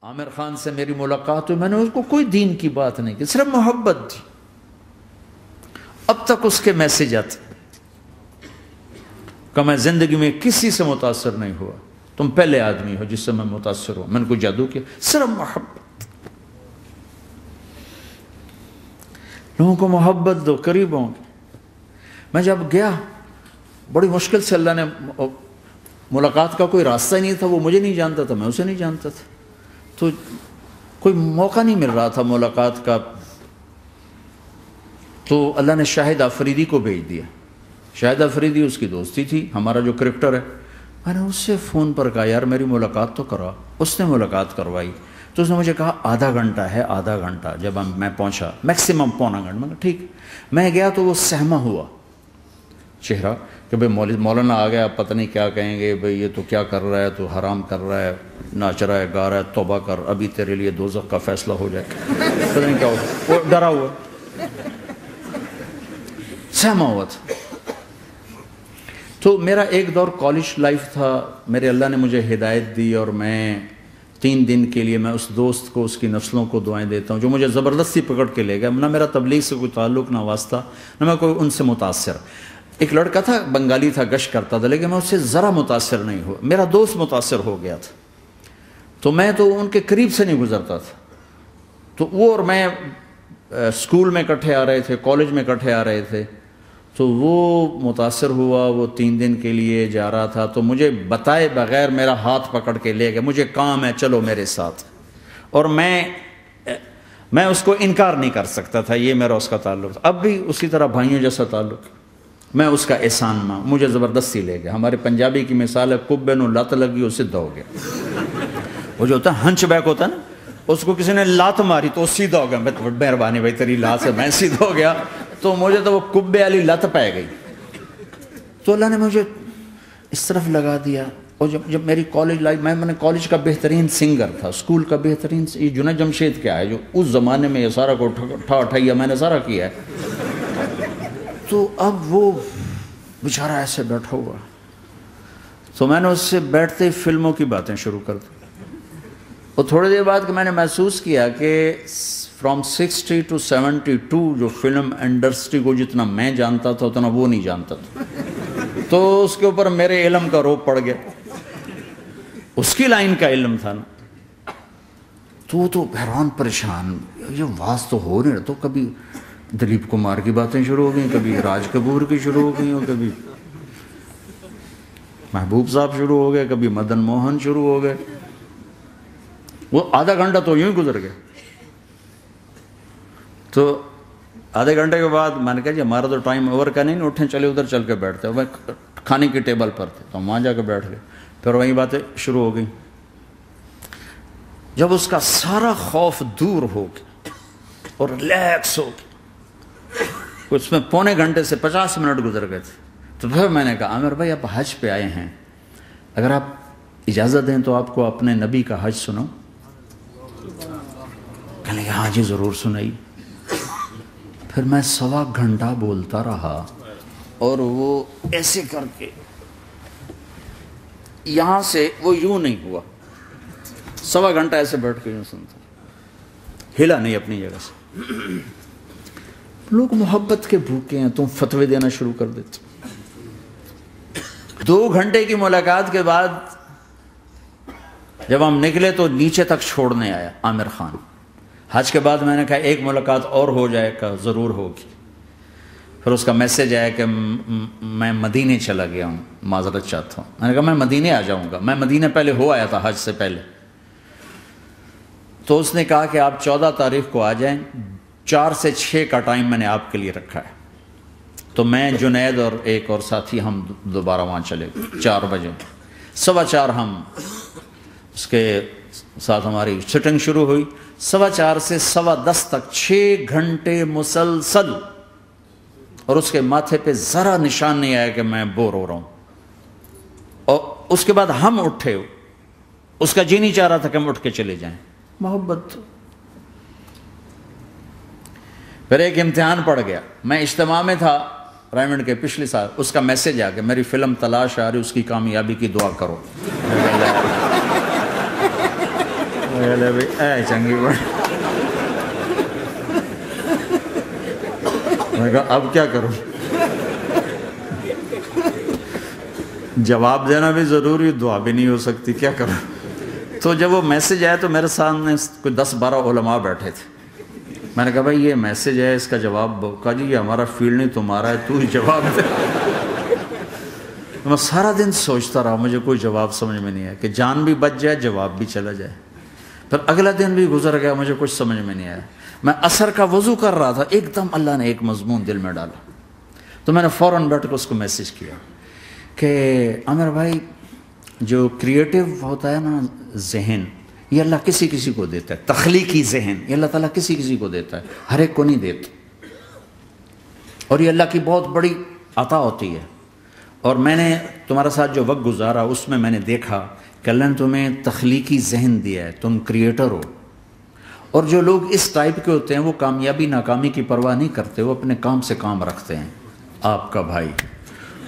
عامر خان سے میری ملاقات ہوئی، میں نے اس کو کوئی دین کی بات نہیں کی، صرف محبت تھی۔ اب تک اس کے میسج آتے کہ میں زندگی میں کسی سے متاثر نہیں ہوا، تم پہلے آدمی ہو جس سے میں متاثر ہوں، میں نے کوئی جادو کیا، صرف محبت۔ لوگوں کو محبت دو، قریب ہوں گے۔ میں جب گیا بڑی مشکل سے اللہ نے، ملاقات کا کوئی راستہ ہی نہیں تھا، وہ مجھے نہیں جانتا تھا، میں اسے نہیں جانتا تھا، تو کوئی موقع نہیں مل رہا تھا ملاقات کا۔ تو اللہ نے شاہد آفریدی کو بھیج دیا۔ شاہد آفریدی اس کی دوستی تھی، ہمارا جو کرکٹر ہے۔ میں نے اس سے فون پر کہا یار میری ملاقات تو کرا، اس نے ملاقات کروائی۔ تو اس نے مجھے کہا آدھا گھنٹہ ہے، آدھا گھنٹہ۔ جب میں پہنچا میکسیمم پونا گھنٹہ، میں کہا ٹھیک۔ میں گیا تو وہ سہما ہوا چہرہ کہ بھئی مولانا آ گیا، پتہ نہیں کیا کہیں گے، بھئی یہ تو کیا کر رہا ہے، تو حرام کر رہا ہے، ناچ رہا ہے، گا رہا ہے، توبہ کر، ابھی تیرے لیے دوزخ کا فیصلہ ہو جائے، پتہ نہیں کیا ہو، وہ ڈرا ہوا سہما ہوا تھا۔ تو میرا ایک دور کالج لائف تھا، میرے اللہ نے مجھے ہدایت دی، اور میں 3 دن کے لیے میں اس دوست کو، اس کی نسلوں کو دعائیں دیتا ہوں جو مجھے زبردستی پکڑ کے لے گیا۔ نہ میرا تبلیغ سے کوئی تعلق، نہ واسطہ، نہ میں کوئی ان سے متاثر۔ ایک لڑکا تھا، بنگالی تھا، گشت کرتا تھا، لیکن میں اس سے ذرا متاثر نہیں ہوا۔ میرا دوست متاثر ہو گیا تھا، تو میں تو ان کے قریب سے نہیں گزرتا تھا۔ تو وہ اور میں اسکول میں اکٹھے آ رہے تھے، کالج میں اکٹھے آ رہے تھے، تو وہ متاثر ہوا، وہ 3 دن کے لیے جا رہا تھا، تو مجھے بتائے بغیر میرا ہاتھ پکڑ کے لے گیا، مجھے کام ہے چلو میرے ساتھ، اور میں اس کو انکار نہیں کر سکتا تھا، یہ میرا اس کا تعلق تھا۔ اب بھی اسی طرح بھائیوں جیسا تعلق، میں اس کا احسان ماں، مجھے زبردستی لے گیا۔ ہمارے پنجابی کی مثال ہے، کبے نو لت لگی وہ سیدھا ہو گیا۔ وہ جو ہوتا ہے ہنچ بیک ہوتا ہے نا، اس کو کسی نے لات ماری تو وہ سیدھا ہو گیا۔ مہربانی بھائی تیری لات سے میں سیدھا ہو گیا، تو مجھے تو وہ کبے والی لت پہ گئی۔ تو اللہ نے مجھے اس طرف لگا دیا۔ اور جب میری کالج لائف، میں نے کالج کا بہترین سنگر تھا، اسکول کا بہترین، یہ جنید جمشید کیا ہے جو اس زمانے میں یہ سارا کو اٹھایا میں نے سارا کیا ہے۔ تو اب وہ بیچارہ ایسے بیٹھا ہوا، تو میں نے اس سے بیٹھتے فلموں کی باتیں شروع کر دی۔ اور تھوڑی دیر بعد کہ میں نے محسوس کیا کہ فرام 60 to 72 جو فلم انڈسٹری کو جتنا میں جانتا تھا اتنا وہ نہیں جانتا تھا۔ تو اس کے اوپر میرے علم کا روپ پڑ گیا، اس کی لائن کا علم تھا نا۔ تو وہ تو حیران پریشان، یہ واز تو ہو نہیں رہا، تو کبھی دلیپ کمار کی باتیں شروع ہو گئیں، کبھی راج کپور کی شروع ہو گئیں، اور کبھی محبوب صاحب شروع ہو گئے، کبھی مدن موہن شروع ہو گئے۔ وہ آدھا گھنٹہ تو یوں ہی گزر گیا۔ تو آدھے گھنٹے کے بعد میں نے کہا جی ہمارا تو ٹائم اوور کا نہیں، اٹھیں چلے ادھر چل کے بیٹھتے ہیں۔ وہ کھانے کی ٹیبل پر تھے تو ہم وہاں جا کے بیٹھ گئے، پھر وہیں باتیں شروع ہو گئیں۔ جب اس کا سارا خوف دور ہو گیا اور ریلیکس ہو گیا، اس میں پونے گھنٹے سے 50 منٹ گزر گئے تھے، تو پھر میں نے کہا عامر بھائی آپ حج پہ آئے ہیں، اگر آپ اجازت دیں تو آپ کو اپنے نبی کا حج سناؤں؟ کہنے لگے ہاں جی ضرور سنائی۔ پھر میں 1.25 گھنٹہ بولتا رہا، اور وہ ایسے کر کے یہاں سے وہ یوں نہیں ہوا، 1.25 گھنٹہ ایسے بیٹھ کے یوں سنتا، ہلا نہیں اپنی جگہ سے۔ لوگ محبت کے بھوکے ہیں، تم فتوے دینا شروع کر دیتے۔ 2 گھنٹے کی ملاقات کے بعد جب ہم نکلے تو نیچے تک چھوڑنے آیا عامر خان۔ حج کے بعد میں نے کہا ایک ملاقات اور ہو جائے گا، ضرور ہوگی۔ پھر اس کا میسج آیا کہ میں مدینے چلا گیا ہوں، معذرت چاہتا ہوں۔ میں نے کہا میں مدینے آ جاؤں گا، میں مدینے پہلے ہو آیا تھا حج سے پہلے۔ تو اس نے کہا کہ آپ 14 تاریخ کو آ جائیں، 4 سے 6 کا ٹائم میں نے آپ کے لیے رکھا ہے۔ تو میں جنید اور ایک اور ساتھی ہم دوبارہ وہاں چلے گئے 4 بجے، 4:15 ہم اس کے ساتھ ہماری سٹنگ شروع ہوئی، 4:15 سے 10:15 تک 6 گھنٹے مسلسل، اور اس کے ماتھے پہ ذرا نشان نہیں آیا کہ میں بور ہو رہا ہوں۔ اور اس کے بعد ہم اٹھے، اس کا جی نہیں چاہ رہا تھا کہ ہم اٹھ کے چلے جائیں، محبت۔ پھر ایک امتحان پڑ گیا، میں اجتماع میں تھا رائمنڈ کے پچھلے سال، اس کا میسج آ گیا میری فلم تلاش آ رہی، اس کی کامیابی کی دعا کرو۔ لے بھائی اے چنگی بڑی. میں نے کہا اب کیا کروں؟ جواب دینا بھی ضروری، دعا بھی نہیں ہو سکتی، کیا کروں؟ تو جب وہ میسج آیا تو میرے سامنے کوئی 10-12 علماء بیٹھے تھے. میں نے کہا بھائی یہ میسج ہے، اس کا جواب. کہا جی یہ ہمارا فیلڈ نہیں تمہارا ہے، تو ہی جواب دے. میں سارا دن سوچتا رہا، مجھے کوئی جواب سمجھ میں نہیں آیا کہ جان بھی بچ جائے، جواب بھی چلا جائے. پھر اگلا دن بھی گزر گیا، مجھے کچھ سمجھ میں نہیں آیا. میں عصر کا وضو کر رہا تھا، ایک دم اللہ نے ایک مضمون دل میں ڈالا. تو میں نے فوراً بیٹھ کے اس کو میسج کیا کہ عامر بھائی، جو کریٹو ہوتا ہے نا ذہن، یہ اللہ کسی کسی کو دیتا ہے. تخلیقی ذہن یہ اللہ تعالیٰ کسی کسی کو دیتا ہے، ہر ایک کو نہیں دیتا. اور یہ اللہ کی بہت بڑی عطا ہوتی ہے. اور میں نے تمہارے ساتھ جو وقت گزارا اس میں نے دیکھا کہ اللہ نے تمہیں تخلیقی ذہن دیا ہے، تم کریٹر ہو. اور جو لوگ اس ٹائپ کے ہوتے ہیں وہ کامیابی ناکامی کی پرواہ نہیں کرتے، وہ اپنے کام سے کام رکھتے ہیں. آپ کا بھائی.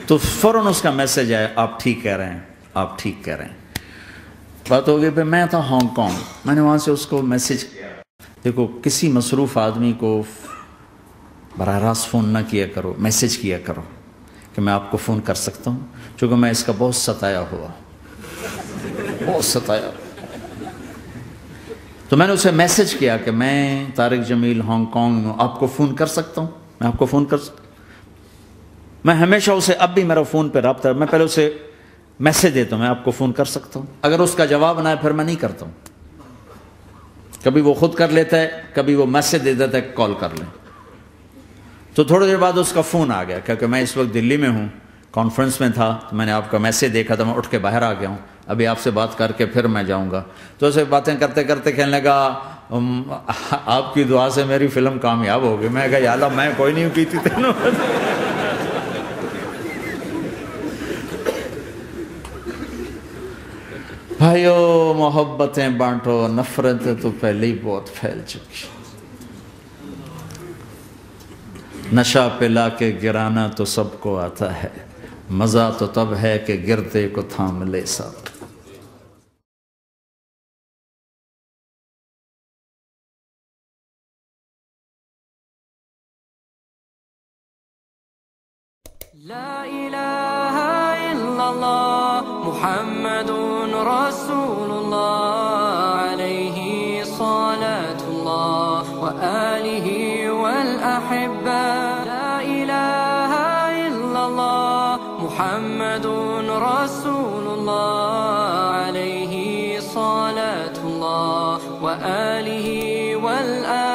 تو فوراً اس کا میسج آیا، آپ ٹھیک کہہ رہے ہیں، آپ ٹھیک کہہ رہے ہیں. بات ہو گئی. پھر میں تھا ہانگ کانگ، میں نے وہاں سے اس کو میسج کیا. دیکھو کسی مصروف آدمی کو براہ راست فون نہ کیا کرو، میسج کیا کرو کہ میں آپ کو فون کر سکتا ہوں، چونکہ میں اس کا بہت ستایا ہوا، بہت ستایا. تو میں نے اسے میسج کیا کہ میں طارق جمیل ہانگ کانگ میں آپ کو فون کر سکتا ہوں، میں آپ کو فون کر سکتا ہوں. میں ہمیشہ اسے، اب بھی میرا فون پہ رابطہ ہے، میں پہلے اسے میسج دیتا ہوں میں آپ کو فون کر سکتا ہوں. اگر اس کا جواب نہ ہے پھر میں نہیں کرتا ہوں. کبھی وہ خود کر لیتا ہے، کبھی وہ میسج دے دیتا ہے کال کر لیں. تو تھوڑی دیر بعد اس کا فون آ گیا کیونکہ میں اس وقت دلی میں ہوں، کانفرنس میں تھا. تو میں نے آپ کا میسج دیکھا تھا، میں اٹھ کے باہر آ گیا ہوں، ابھی آپ سے بات کر کے پھر میں جاؤں گا. تو اسے باتیں کرتے کرتے کہنے لگا آپ کی دعا سے میری فلم کامیاب ہو گئی. میں کہا یا اللہ میں کوئی نہیں کی تھی تینوں. بھائیو محبتیں بانٹو، نفرتیں تو پہلے ہی بہت پھیل چکی. نشہ پلا کے گرانا تو سب کو آتا ہے، مزہ تو تب ہے کہ گرتے کو تھام لے سب. لا إله إلا الله محمد رسول الله عليه صلاة الله وآله والأحبة. لا إله إلا الله محمد رسول الله عليه صلاة الله وآله والأحبة.